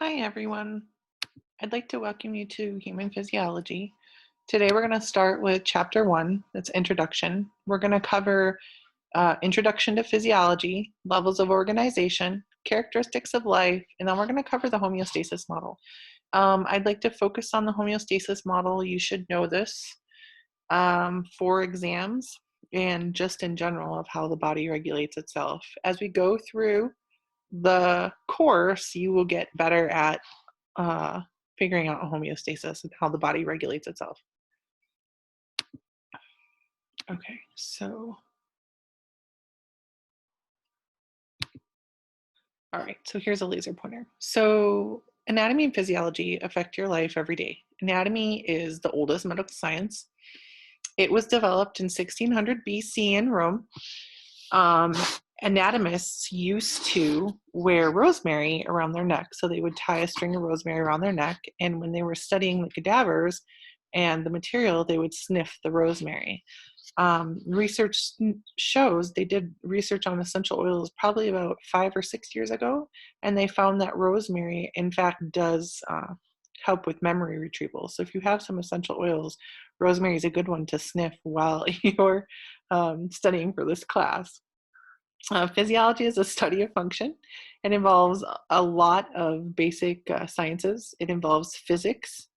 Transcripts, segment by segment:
Hi, everyone. I'd like to welcome you to Human Physiology. Today, we're going to start with Chapter 1, that's Introduction. We're going to cover Introduction to Physiology, Levels of Organization, Characteristics of Life, and then we're going to cover the homeostasis model. I'd like to focus on the homeostasis model. You should know this for exams and just in general of how the body regulates itself. As we go through the course, you will get better at uh, figuring out homeostasis and how the body regulates itself. Okay, so, all right, so here's a laser pointer. So anatomy and physiology affect your life every day. Anatomy is the oldest medical science. It was developed in 1600 BC in Rome. Anatomists used to wear rosemary around their neck. So they would tie a string of rosemary around their neck. And when they were studying the cadavers and the material, they would sniff the rosemary. Research shows they did research on essential oils probably about 5 or 6 years ago, and they found that rosemary, in fact, does help with memory retrieval. So if you have some essential oils, rosemary is a good one to sniff while you're studying for this class. Physiology is a study of function. It involves a lot of basic sciences. It involves physics,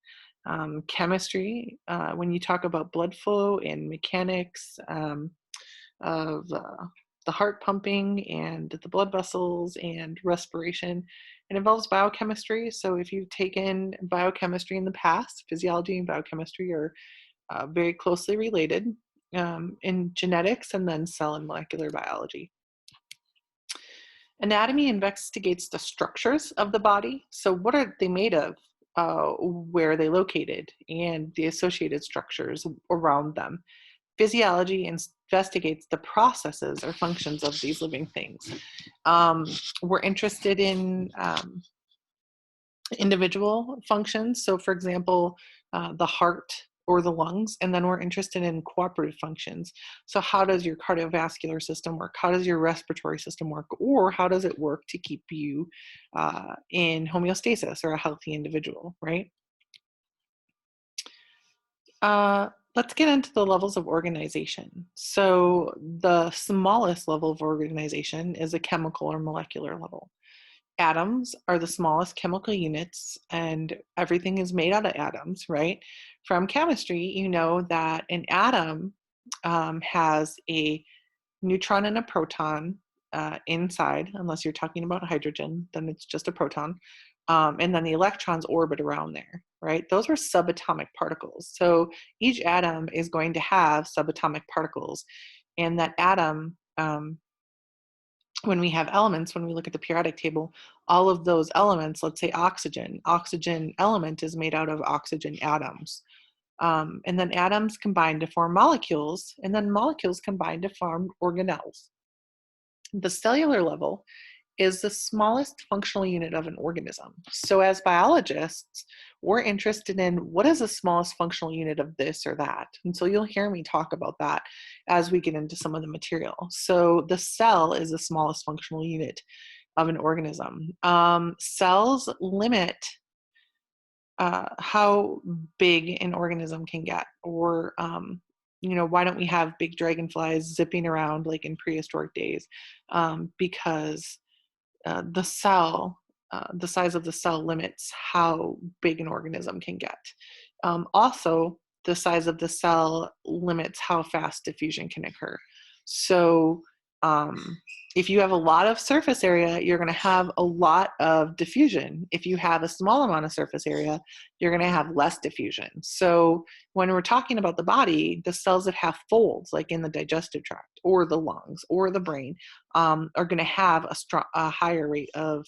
chemistry. When you talk about blood flow and mechanics of the heart pumping and the blood vessels and respiration, it involves biochemistry. So if you've taken biochemistry in the past, physiology and biochemistry are very closely related in genetics and then cell and molecular biology. Anatomy investigates the structures of the body. So what are they made of? Where are they located? And the associated structures around them. Physiology investigates the processes or functions of these living things. We're interested in individual functions. So for example, the heart or the lungs, and then we're interested in cooperative functions. So how does your cardiovascular system work? How does your respiratory system work? Or how does it work to keep you in homeostasis or a healthy individual, right? Let's get into the levels of organization. So the smallest level of organization is a chemical or molecular level. Atoms are the smallest chemical units, and everything is made out of atoms, right? From chemistry, you know that an atom has a neutron and a proton inside, unless you're talking about hydrogen, then it's just a proton. And then the electrons orbit around there, right? Those are subatomic particles. So each atom is going to have subatomic particles, and that atom, when we have elements, when we look at the periodic table, all of those elements, let's say oxygen element is made out of oxygen atoms. And then atoms combine to form molecules, and then molecules combine to form organelles. The cellular level is the smallest functional unit of an organism. So as biologists, we're interested in what is the smallest functional unit of this or that. And so you'll hear me talk about that as we get into some of the material. So the cell is the smallest functional unit of an organism. Cells limit how big an organism can get, or why don't we have big dragonflies zipping around like in prehistoric days? Because the size of the cell limits how big an organism can get. Also, the size of the cell limits how fast diffusion can occur. So if you have a lot of surface area, you're going to have a lot of diffusion. If you have a small amount of surface area, you're going to have less diffusion. So when we're talking about the body, the cells that have folds, like in the digestive tract or the lungs or the brain, are going to have a higher rate of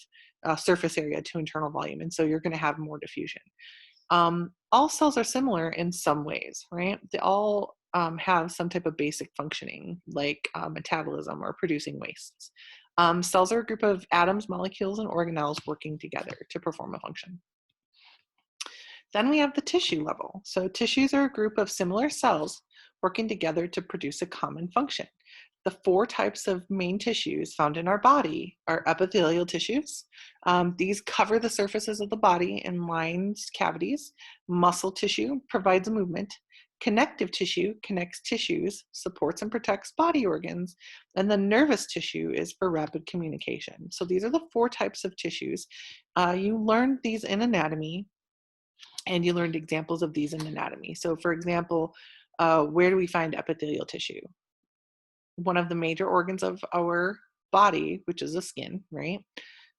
surface area to internal volume. And so you're going to have more diffusion. All cells are similar in some ways, right? They all have some type of basic functioning, like metabolism or producing wastes. Cells are a group of atoms, molecules, and organelles working together to perform a function. Then we have the tissue level. So tissues are a group of similar cells working together to produce a common function. The 4 types of main tissues found in our body are epithelial tissues. These cover the surfaces of the body and lines cavities. Muscle tissue provides movement. Connective tissue connects tissues, supports and protects body organs, and the nervous tissue is for rapid communication. So these are the 4 types of tissues. You learned these in anatomy, and you learned examples of these in anatomy. So for example, where do we find epithelial tissue? One of the major organs of our body, which is the skin, right?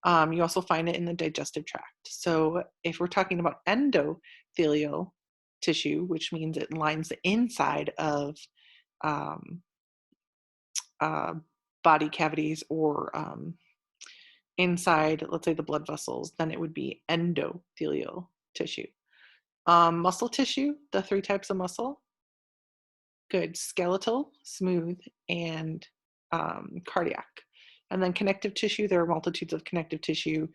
You also find it in the digestive tract. So if we're talking about endothelial tissue, which means it lines the inside of um, uh, body cavities or inside, let's say, the blood vessels, then it would be endothelial tissue. Muscle tissue, the 3 types of muscle, good, skeletal, smooth, and cardiac. And then connective tissue, there are multitudes of connective tissue.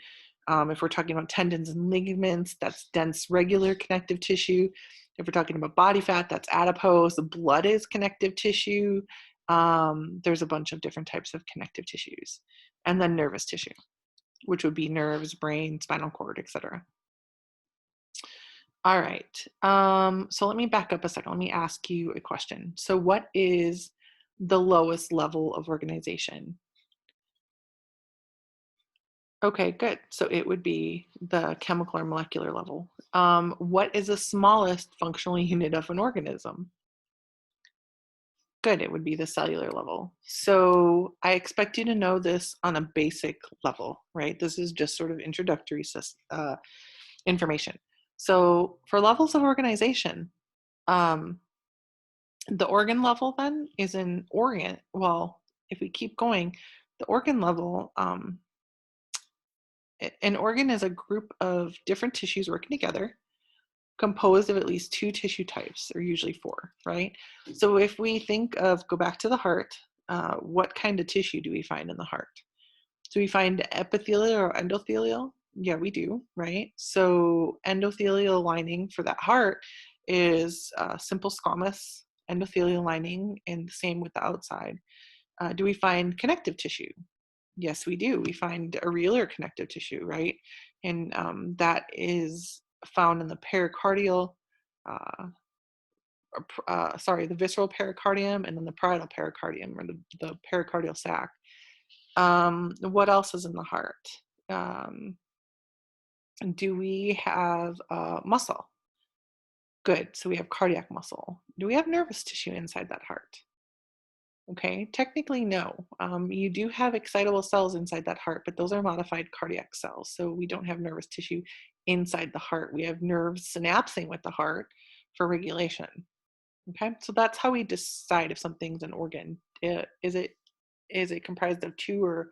If we're talking about tendons and ligaments, that's dense regular connective tissue. If we're talking about body fat, that's adipose. The blood is connective tissue. There's a bunch of different types of connective tissues. And then nervous tissue, which would be nerves, brain, spinal cord, etc. All right. So let me back up a second. Let me ask you a question. So what is the lowest level of organization? Okay, good. So it would be the chemical or molecular level. What is the smallest functional unit of an organism? Good, it would be the cellular level. So I expect you to know this on a basic level, right? This is just sort of introductory information. So for levels of organization, um, the organ level then is an organ. Well, if we keep going, the organ level, an organ is a group of different tissues working together, composed of at least 2 tissue types, or usually 4, right? So if we think of, go back to the heart, what kind of tissue do we find in the heart? Do we find epithelial or endothelial? Yeah, we do, right? So endothelial lining for that heart is simple squamous endothelial lining, and the same with the outside. Do we find connective tissue? Yes, we do. We find areolar connective tissue, right? And that is found in the pericardial, uh, the visceral pericardium, and then the parietal pericardium, or the pericardial sac. What else is in the heart? Do we have muscle? Good. So we have cardiac muscle. Do we have nervous tissue inside that heart? Okay, technically no. You do have excitable cells inside that heart, but those are modified cardiac cells. So we don't have nervous tissue inside the heart. We have nerves synapsing with the heart for regulation. Okay, so that's how we decide if something's an organ. Is it comprised of 2 or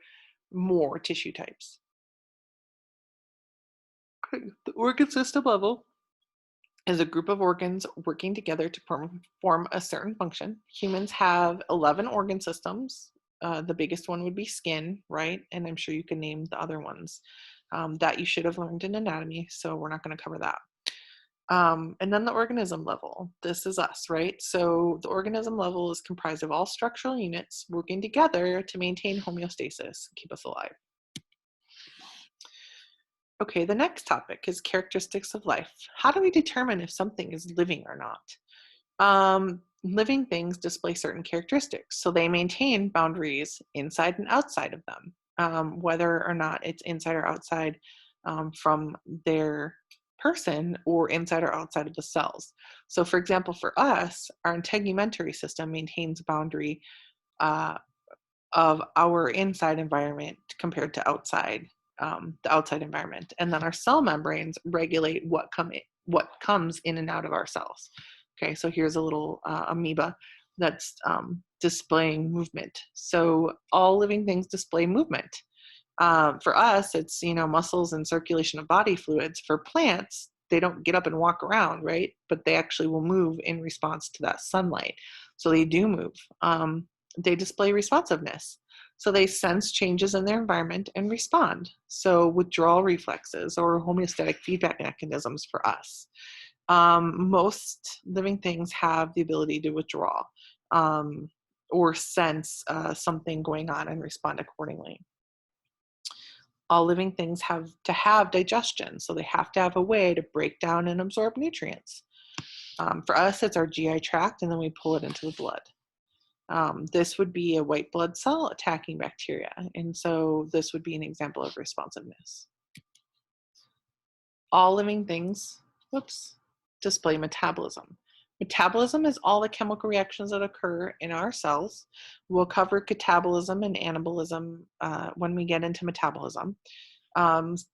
more tissue types? Okay. The organ system level is a group of organs working together to perform a certain function. Humans have 11 organ systems. The biggest one would be skin, right? And I'm sure you can name the other ones that you should have learned in anatomy, so we're not going to cover that. And then the organism level. This is us, right? So the organism level is comprised of all structural units working together to maintain homeostasis, keep us alive. Okay, the next topic is characteristics of life. How do we determine if something is living or not? Living things display certain characteristics, so they maintain boundaries inside and outside of them, whether or not it's inside or outside from their person, or inside or outside of the cells. So for example, for us, our integumentary system maintains a boundary uh, of our inside environment compared to outside, the outside environment. And then our cell membranes regulate what comes in and out of our cells. Okay, so here's a little amoeba that's displaying movement. So all living things display movement. For us, it's, muscles and circulation of body fluids. For plants, they don't get up and walk around, right? But they actually will move in response to that sunlight. So they do move. They display responsiveness. So they sense changes in their environment and respond. So withdrawal reflexes or homeostatic feedback mechanisms for us. Most living things have the ability to withdraw. or sense something going on and respond accordingly. All living things have to have digestion, so they have to have a way to break down and absorb nutrients. For us, it's our GI tract, and then we pull it into the blood. This would be a white blood cell attacking bacteria, and so this would be an example of responsiveness. All living things, display metabolism. Metabolism is all the chemical reactions that occur in our cells. We'll cover catabolism and anabolism when we get into metabolism.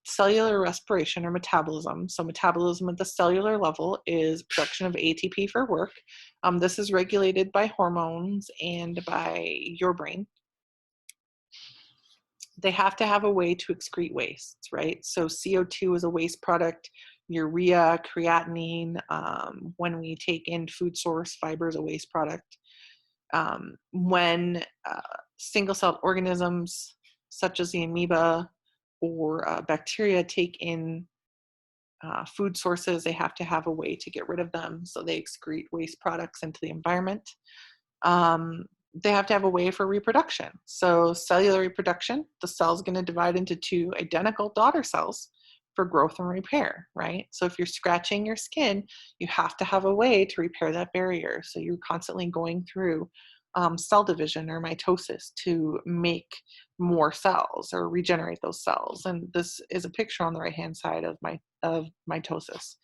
Cellular respiration or metabolism. So metabolism at the cellular level is production of ATP for work. This is regulated by hormones and by your brain. They have to have a way to excrete wastes, right? So CO2 is a waste product, urea, creatinine, when we take in food source, fiber is a waste product. When single-celled organisms such as the amoeba or bacteria take in food sources, they have to have a way to get rid of them, so they excrete waste products into the environment. They have to have a way for reproduction. So cellular reproduction, the cell's going to divide into two identical daughter cells for growth and repair, right? So if you're scratching your skin, you have to have a way to repair that barrier. So you're constantly going through cell division or mitosis to make more cells or regenerate those cells. And this is a picture on the right-hand side of mitosis.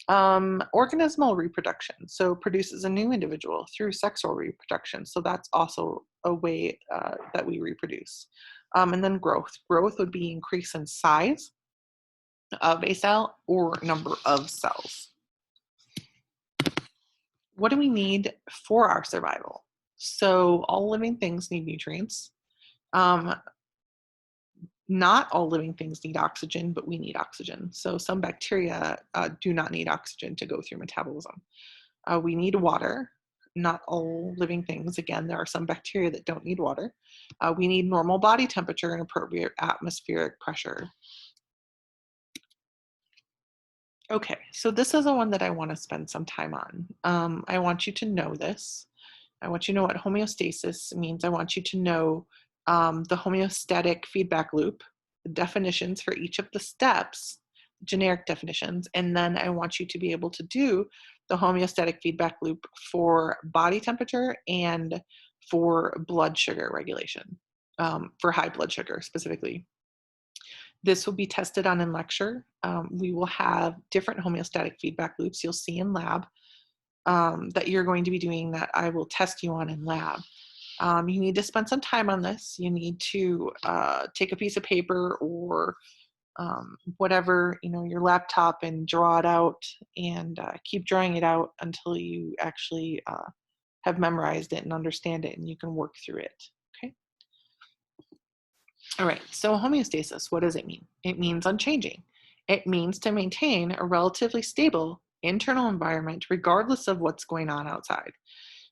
Organismal reproduction, so produces a new individual through sexual reproduction. So that's also a way that we reproduce. And then growth. Growth would be increase in size of a cell or number of cells. What do we need for our survival? So all living things need nutrients. Not all living things need oxygen, but we need oxygen. So some bacteria do not need oxygen to go through metabolism. We need water. Not all living things. Again, there are some bacteria that don't need water. We need normal body temperature and appropriate atmospheric pressure. Okay, so this is the one that I want to spend some time on. I want you to know this. I want you to know what homeostasis means. I want you to know the homeostatic feedback loop, the definitions for each of the steps, generic definitions, and then I want you to be able to do the homeostatic feedback loop for body temperature and for blood sugar regulation, for high blood sugar specifically. This will be tested on in lecture. We will have different homeostatic feedback loops you'll see in lab that you're going to be doing that I will test you on in lab. You need to spend some time on this. You need to take a piece of paper or whatever, your laptop and draw it out and keep drawing it out until you actually have memorized it and understand it and you can work through it. Okay. All right, so homeostasis, what does it mean? It means unchanging. It means to maintain a relatively stable internal environment regardless of what's going on outside.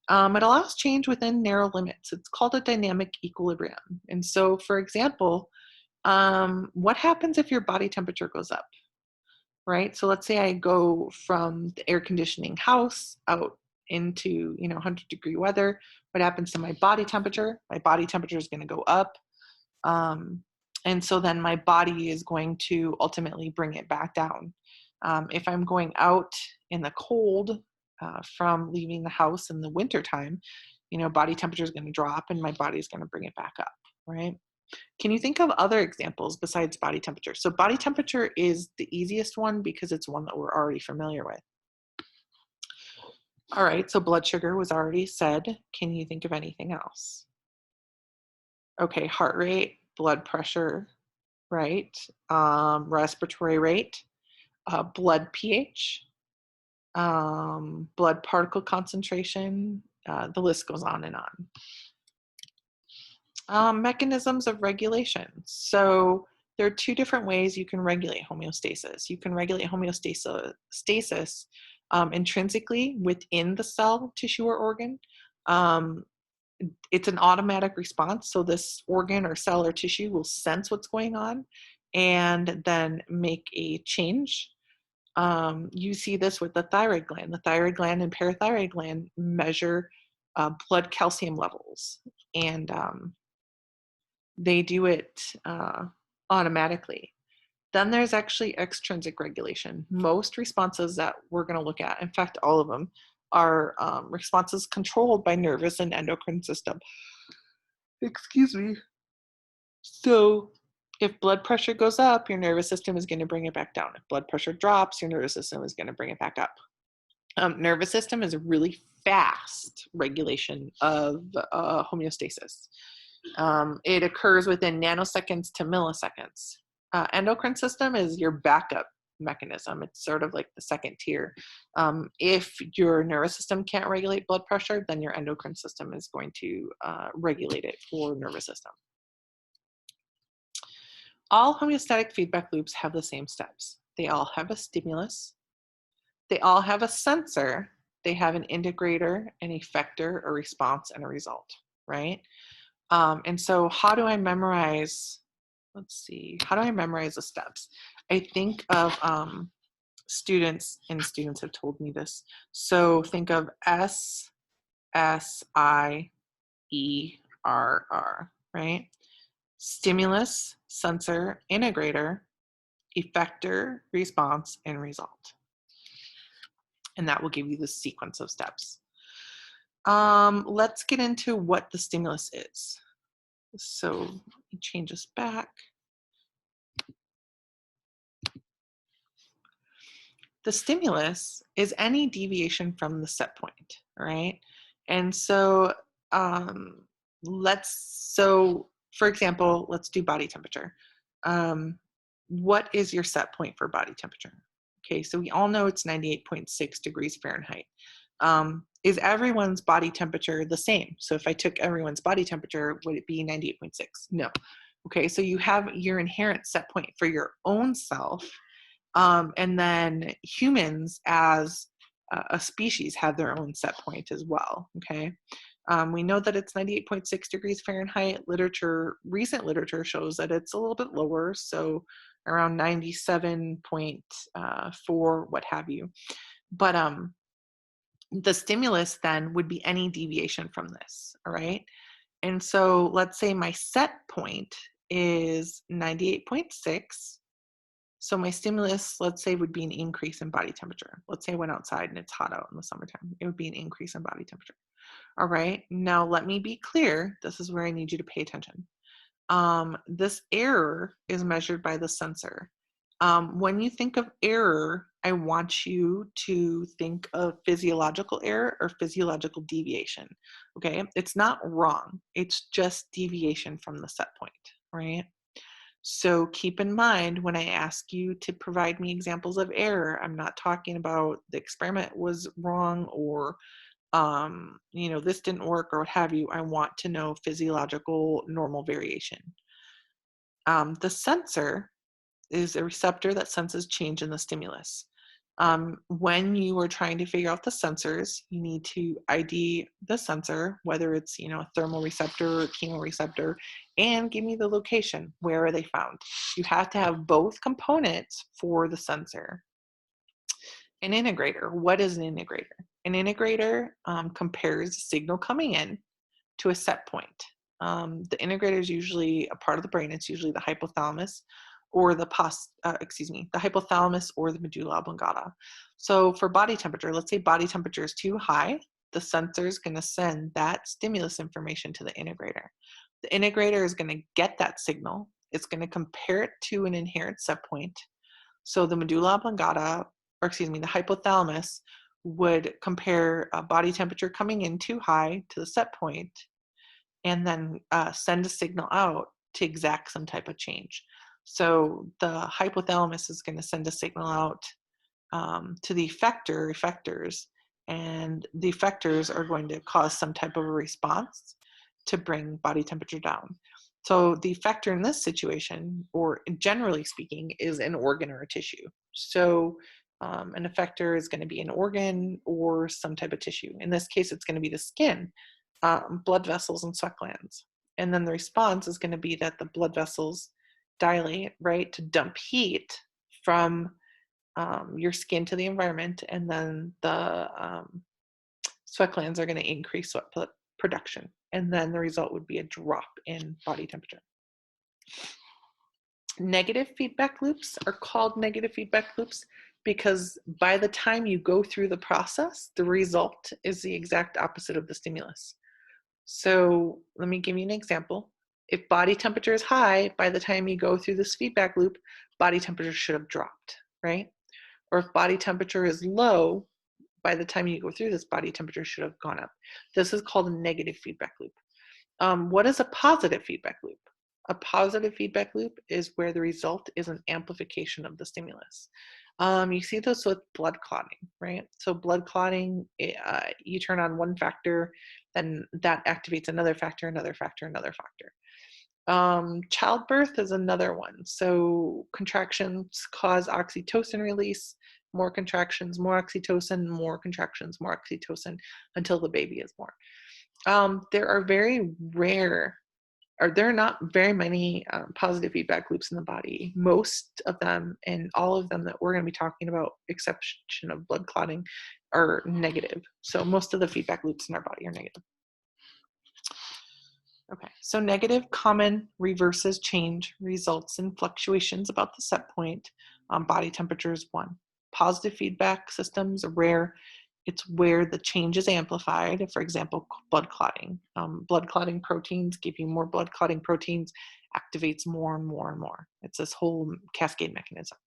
It allows change within narrow limits. It's called a dynamic equilibrium. And so, for example, what happens if your body temperature goes up, right? So let's say I go from the air conditioning house out into 100-degree weather. What happens to my body temperature? My body temperature is going to go up. And so then my body is going to ultimately bring it back down. If I'm going out in the cold from leaving the house in the wintertime, body temperature is going to drop and my body is going to bring it back up, right? Can you think of other examples besides body temperature? So body temperature is the easiest one because it's one that we're already familiar with. All right, so blood sugar was already said. Can you think of anything else? Okay, heart rate, blood pressure, right? Respiratory rate, blood pH, blood particle concentration, the list goes on and on. Mechanisms of regulation. So there are two different ways you can regulate homeostasis. You can regulate homeostasis intrinsically within the cell, tissue, or organ. It's an automatic response. So this organ or cell or tissue will sense what's going on and then make a change. You see this with the thyroid gland. The thyroid gland and parathyroid gland measure blood calcium levels, and they do it automatically. Then there's actually extrinsic regulation. Most responses that we're going to look at, in fact, all of them, are responses controlled by nervous and endocrine system. Excuse me. So if blood pressure goes up, your nervous system is going to bring it back down. If blood pressure drops, your nervous system is going to bring it back up. Nervous system is a really fast regulation of homeostasis. It occurs within nanoseconds to milliseconds. Endocrine system is your backup mechanism. It's sort of like the second tier. If your nervous system can't regulate blood pressure, then your endocrine system is going to regulate it for nervous system. All homeostatic feedback loops have the same steps. They all have a stimulus. They all have a sensor. They have an integrator, an effector, a response, and a result, right? And so how do I memorize, let's see, how do I memorize the steps? I think of students, and students have told me this. So think of S, S, I, E, R, R, right? Stimulus, sensor, integrator, effector, response, and result. And that will give you the sequence of steps. Let's get into what the stimulus is. So let me change this back. The stimulus is any deviation from the set point, right? And so for example, let's do body temperature. What is your set point for body temperature? Okay, so we all know it's 98.6 degrees Fahrenheit. Is everyone's body temperature the same? So if I took everyone's body temperature, would it be 98.6? No. Okay, so you have your inherent set point for your own self, and then humans as a species have their own set point as well, okay? We know that it's 98.6 degrees Fahrenheit. Recent literature shows that it's a little bit lower, so around 97.4, what have you. But the stimulus then would be any deviation from this, all right? And so let's say my set point is 98.6. So my stimulus, let's say, would be an increase in body temperature. Let's say I went outside and it's hot out in the summertime. It would be an increase in body temperature. All right, now let me be clear. This is where I need you to pay attention. This error is measured by the sensor. When you think of error, I want you to think of physiological error or physiological deviation, okay? It's not wrong. It's just deviation from the set point, right? So keep in mind when I ask you to provide me examples of error, I'm not talking about the experiment was wrong or this didn't work or what have you. I want to know physiological normal variation. The sensor is a receptor that senses change in the stimulus. When you are trying to figure out the sensors, you need to ID the sensor, whether it's a thermal receptor or chemoreceptor, and give me the location. Where are they found? You have to have both components for the sensor. An integrator. What is an integrator? An integrator compares the signal coming in to a set point. The integrator is usually a part of the brain. It's usually the hypothalamus or the hypothalamus or the medulla oblongata. So for body temperature, let's say body temperature is too high, the sensor is going to send that stimulus information to the integrator. The integrator is going to get that signal. It's going to compare it to an inherent set point. So the medulla oblongata, the hypothalamus would compare body temperature coming in too high to the set point and then send a signal out to exact some type of change. So the hypothalamus is going to send a signal out to the effectors, and the effectors are going to cause some type of a response to bring body temperature down. So the effector in this situation, or generally speaking, is an organ or a tissue. So an effector is going to be an organ or some type of tissue. In this case, it's going to be the skin, blood vessels, and sweat glands. And then the response is going to be that the blood vessels dilate, right, to dump heat from your skin to the environment, and then the Sweat glands are going to increase sweat production, and then the result would be a drop in body temperature. Negative feedback loops are called negative feedback loops because by the time you go through the process, the result is the exact opposite of the stimulus. So let me give you an example. If body temperature is high, by the time you go through this feedback loop, body temperature should have dropped, right? Or if body temperature is low, by the time you go through this, body temperature should have gone up. This is called a negative feedback loop. What is a positive feedback loop? A positive feedback loop is where the result is an amplification of the stimulus. You see this with blood clotting, right? So blood clotting, you turn on one factor, then that activates another factor, another factor, another factor. Childbirth is another one. So contractions cause oxytocin release, more contractions, more oxytocin, more contractions, more oxytocin until the baby is born. There are very rare, or there are not very many positive feedback loops in the body. Most of them, and all of them that we're going to be talking about, exception of blood clotting, are negative. So most of the feedback loops in our body are negative. Okay, so negative common reverses change results in fluctuations about the set point. Body temperature is 1. Positive feedback systems are rare. It's where the change is amplified. For example, blood clotting. Blood clotting proteins give you more blood clotting proteins, activates more and more and more. It's this whole cascade mechanism.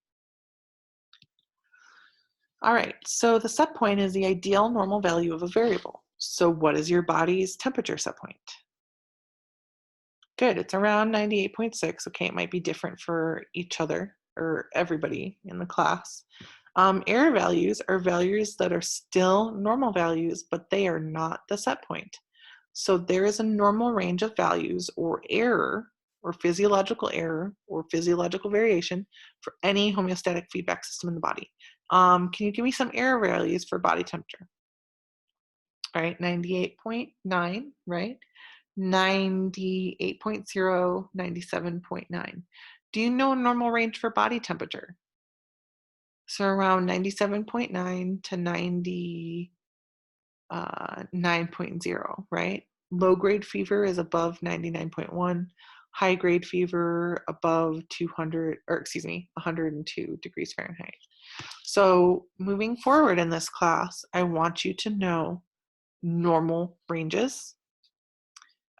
All right, so the set point is the ideal normal value of a variable. So what is your body's temperature set point? Good, it's around 98.6. Okay, it might be different for each other or everybody in the class. Error values are values that are still normal values, but they are not the set point. So there is a normal range of values or error or physiological variation for any homeostatic feedback system in the body. Can you give me some error values for body temperature? All right, 98.9, right? 98.0, 97.9. Do you know a normal range for body temperature? So around 97.9 to 99.0, right? Low grade fever is above 99.1, high grade fever above 102 degrees Fahrenheit. So moving forward in this class, I want you to know normal ranges.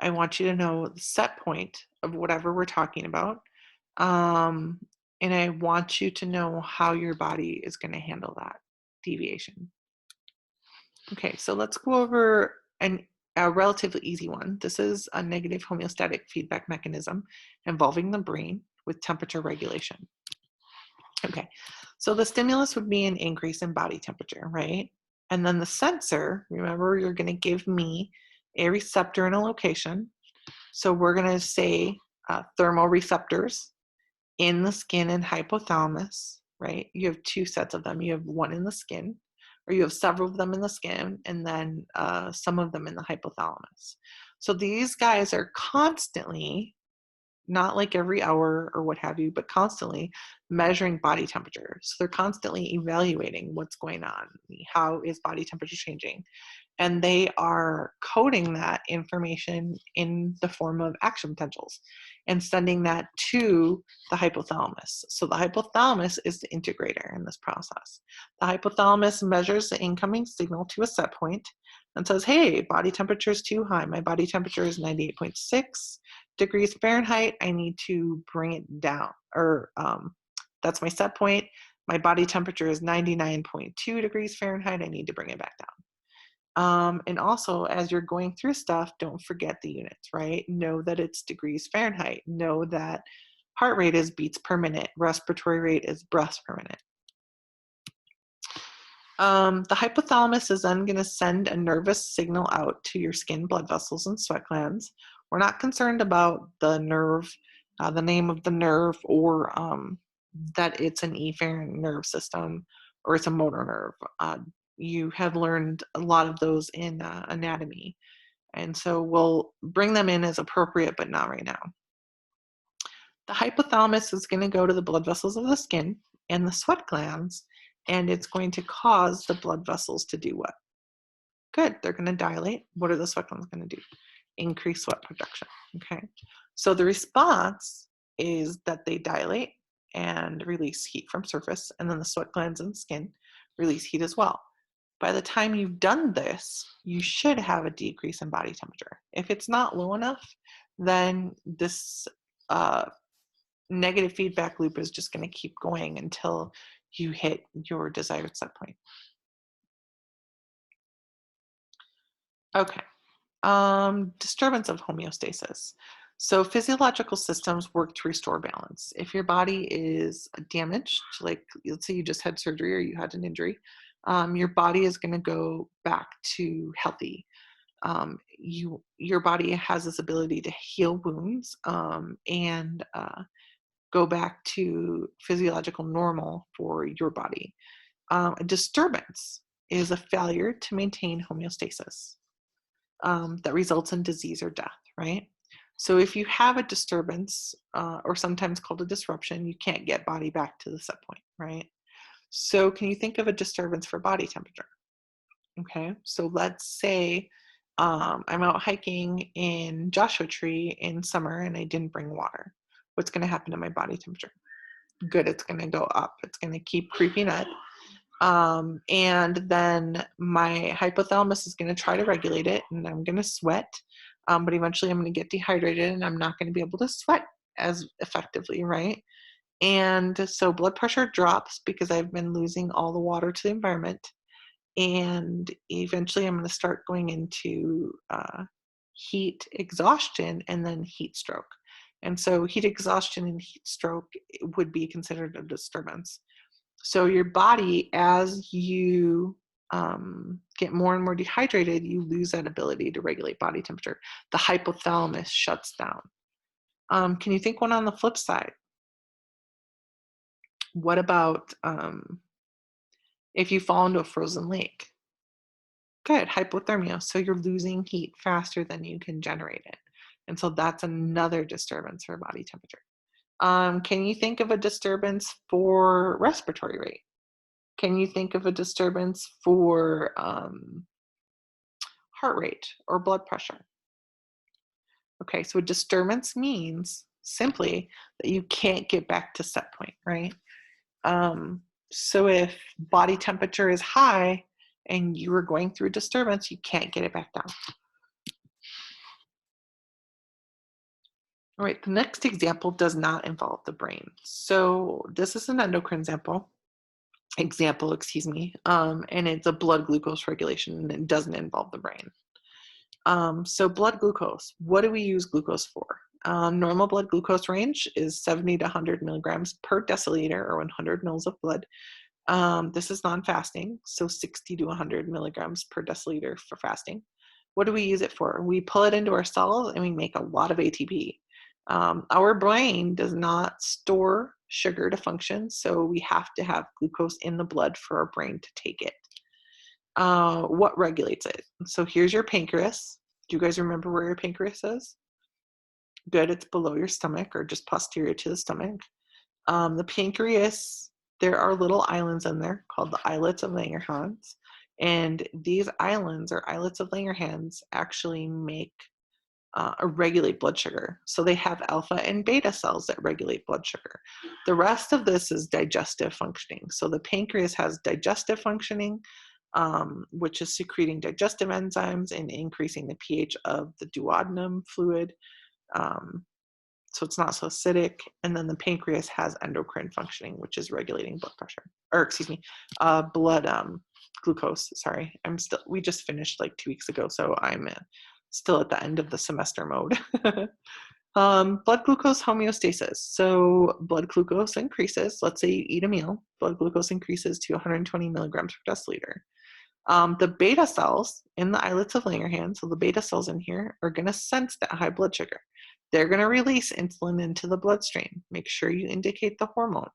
I want you to know the set point of whatever we're talking about. And I want you to know how your body is going to handle that deviation. Okay, so let's go over a relatively easy one. This is a negative homeostatic feedback mechanism involving the brain with temperature regulation. Okay, so the stimulus would be an increase in body temperature, right? And then the sensor, remember, you're going to give me a receptor and a location. So we're going to say thermoreceptors in the skin and hypothalamus, right? You have 2 sets of them. You have one in the skin, or you have several of them in the skin, and then some of them in the hypothalamus. So these guys are constantly, not like every hour or what have you, but constantly measuring body temperature. So they're constantly evaluating what's going on. How is body temperature changing? And they are coding that information in the form of action potentials and sending that to the hypothalamus. So the hypothalamus is the integrator in this process. The hypothalamus measures the incoming signal to a set point and says, hey, body temperature is too high. My body temperature is 98.6 degrees Fahrenheit. I need to bring it down, or that's my set point. My body temperature is 99.2 degrees Fahrenheit. I need to bring it back down. And also, as you're going through stuff, don't forget the units, right? Know that it's degrees Fahrenheit. Know that heart rate is beats per minute. Respiratory rate is breaths per minute. The hypothalamus is then going to send a nervous signal out to your skin, blood vessels, and sweat glands. We're not concerned about the nerve, the name of the nerve, or that it's an efferent nerve system or it's a motor nerve. You have learned a lot of those in anatomy. And so we'll bring them in as appropriate, but not right now. The hypothalamus is going to go to the blood vessels of the skin and the sweat glands, and it's going to cause the blood vessels to do what? Good, they're going to dilate. What are the sweat glands going to do? Increase sweat production. Okay, so the response is that they dilate and release heat from surface, and then the sweat glands and skin release heat as well. By the time you've done this, you should have a decrease in body temperature. If it's not low enough, then this negative feedback loop is just going to keep going until you hit your desired set point. Okay. Disturbance of homeostasis. So physiological systems work to restore balance. If your body is damaged, like let's say you just had surgery or you had an injury, your body is going to go back to healthy. Your body has this ability to heal wounds and go back to physiological normal for your body. A disturbance is a failure to maintain homeostasis that results in disease or death, right? So if you have a disturbance, or sometimes called a disruption, you can't get body back to the set point, right? So can you think of a disturbance for body temperature? Okay, so let's say I'm out hiking in Joshua Tree in summer and I didn't bring water. What's going to happen to my body temperature? Good, it's going to go up. It's going to keep creeping up. And then my hypothalamus is going to try to regulate it, and I'm going to sweat. But eventually I'm going to get dehydrated and I'm not going to be able to sweat as effectively, right? And so blood pressure drops because I've been losing all the water to the environment. And eventually I'm going to start going into heat exhaustion and then heat stroke. And so heat exhaustion and heat stroke would be considered a disturbance. So your body, as you get more and more dehydrated, you lose that ability to regulate body temperature. The hypothalamus shuts down. Can you think one on the flip side? What about if you fall into a frozen lake? Good, hypothermia. So you're losing heat faster than you can generate it. And so that's another disturbance for body temperature. Can you think of a disturbance for respiratory rate? Can you think of a disturbance for heart rate or blood pressure? Okay, so a disturbance means simply that you can't get back to set point, right? So if body temperature is high and you are going through a disturbance, you can't get it back down. All right, the next example does not involve the brain. So this is an endocrine example, and it's a blood glucose regulation, and it doesn't involve the brain. So blood glucose, what do we use glucose for? Normal blood glucose range is 70 to 100 milligrams per deciliter, or 100 mils of blood. This is non-fasting, so 60 to 100 milligrams per deciliter for fasting. What do we use it for? We pull it into our cells and we make a lot of ATP. Our brain does not store sugar to function, so we have to have glucose in the blood for our brain to take it. What regulates it? So here's your pancreas. Do you guys remember where your pancreas is? Good, it's below your stomach or just posterior to the stomach. The pancreas, there are little islands in there called the islets of Langerhans. And these islands or islets of Langerhans actually make or regulate blood sugar. So they have alpha and beta cells that regulate blood sugar. The rest of this is digestive functioning. So the pancreas has digestive functioning, which is secreting digestive enzymes and increasing the pH of the duodenum fluid. So it's not so acidic. And then the pancreas has endocrine functioning, which is regulating blood pressure, or blood glucose. Sorry, we just finished like 2 weeks ago, so I'm still at the end of the semester mode. Blood glucose homeostasis. So blood glucose increases. Let's say you eat a meal, blood glucose increases to 120 milligrams per deciliter. The beta cells in the islets of Langerhans, so the beta cells in here, are going to sense that high blood sugar. They're going to release insulin into the bloodstream. Make sure you indicate the hormone.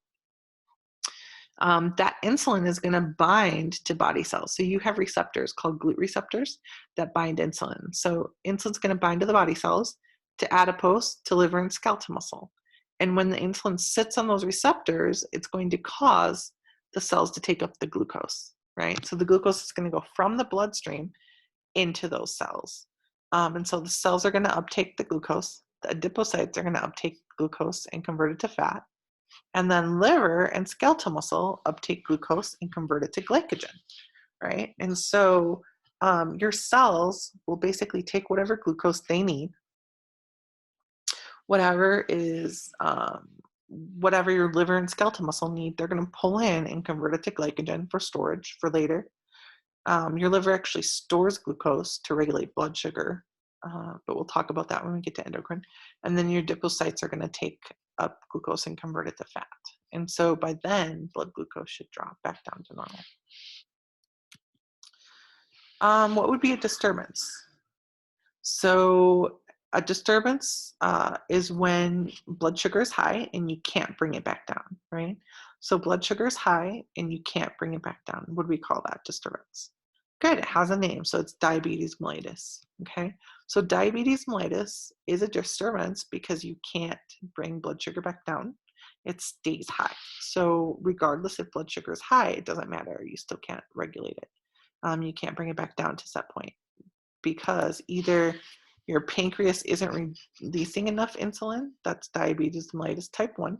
That insulin is going to bind to body cells. So you have receptors called GLUT receptors that bind insulin. So insulin's going to bind to the body cells, to adipose, to liver and skeletal muscle. And when the insulin sits on those receptors, it's going to cause the cells to take up the glucose, right? So the glucose is going to go from the bloodstream into those cells. And so the cells are going to uptake the glucose. The adipocytes are going to uptake glucose and convert it to fat. And then liver and skeletal muscle uptake glucose and convert it to glycogen, right? And so your cells will basically take whatever glucose they need, whatever your liver and skeletal muscle need, they're going to pull in and convert it to glycogen for storage for later. Your liver actually stores glucose to regulate blood sugar, but we'll talk about that when we get to endocrine. And then your adipocytes are going to take up glucose and convert it to fat. And so by then, blood glucose should drop back down to normal. What would be a disturbance? So a disturbance is when blood sugar is high and you can't bring it back down, right? So blood sugar is high and you can't bring it back down. What do we call that? Disturbance. Good, it has a name, so it's diabetes mellitus, okay? So diabetes mellitus is a disturbance because you can't bring blood sugar back down. It stays high. So regardless if blood sugar is high, it doesn't matter, you still can't regulate it. You can't bring it back down to set point because either your pancreas isn't releasing enough insulin, that's diabetes mellitus type 1,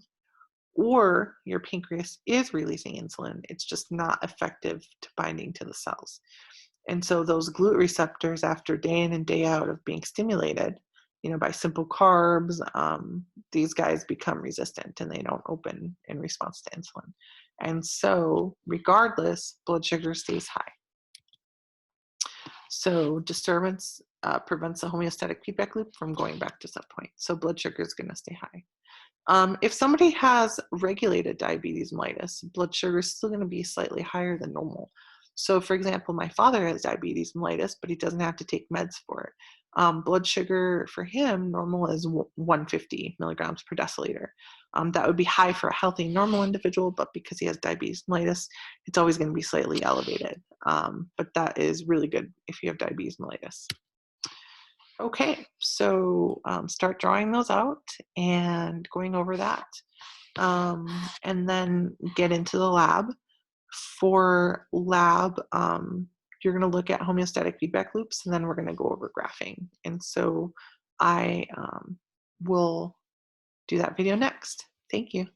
or your pancreas is releasing insulin, it's just not effective to binding to the cells. And so those GLUT receptors, after day in and day out of being stimulated, by simple carbs, these guys become resistant and they don't open in response to insulin. And so regardless, blood sugar stays high. So disturbance prevents the homeostatic feedback loop from going back to set point. So blood sugar is going to stay high. If somebody has regulated diabetes mellitus, blood sugar is still going to be slightly higher than normal. So for example, my father has diabetes mellitus, but he doesn't have to take meds for it. Blood sugar for him, normal is 150 milligrams per deciliter. That would be high for a healthy, normal individual, but because he has diabetes mellitus, it's always going to be slightly elevated. But that is really good if you have diabetes mellitus. Okay, so start drawing those out and going over that. And then get into the lab. For lab, you're going to look at homeostatic feedback loops, and then we're going to go over graphing. And so I will do that video next. Thank you.